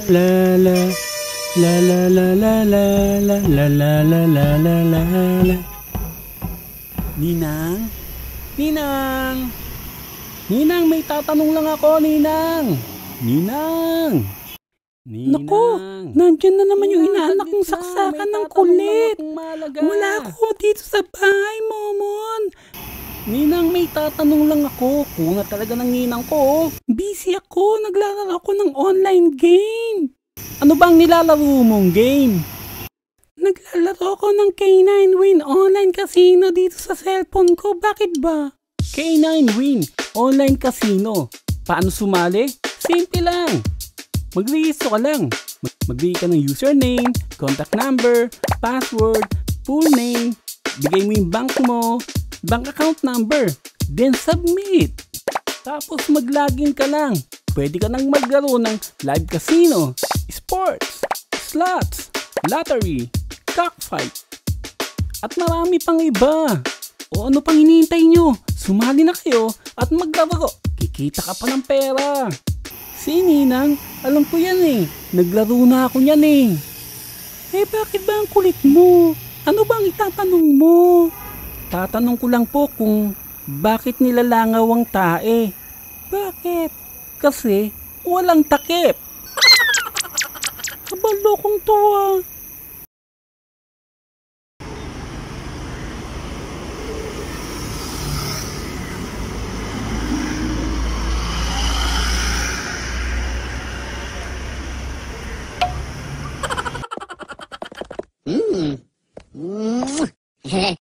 La la la la la la la la la la la la la la la. Ninang? Ninang! Ninang, may tatanong lang ako, Ninang! Ninang! Naku, nandyan na naman yung inaanak mong saksakan ng kulit. Wala ako dito sa bahay, Momon. Ninang, may tatanong lang ako. Kuna talaga ng ninang ko. Busy ako, naglalaro ako ng online game. Ano bang nilalaro mong game? Naglalaro ako ng K9 Win Online Casino dito sa cellphone ko. Bakit ba? K9 Win Online Casino. Paano sumali? Simple lang. Mag-register ka lang. Magbigay ka ng username, contact number, password, full name. Bigay mo yung bank mo, bank account number. Then submit. Tapos mag-login ka lang. Pwede ka nang maglaro ng live casino, sports, slots, lottery, cockfight, at marami pang iba. O ano pang hinihintay nyo? Sumali na kayo at maglaro. Kikita ka pa ng pera. Si Ninang, alam ko yan eh. Naglaro na ako niyan eh. Eh bakit ba ang kulit mo? Ano bang itatanong mo? Tatanong ko lang po kung bakit nilalangaw ang tae. Bakit? Kasi walang takip. Kabalo kong to ah.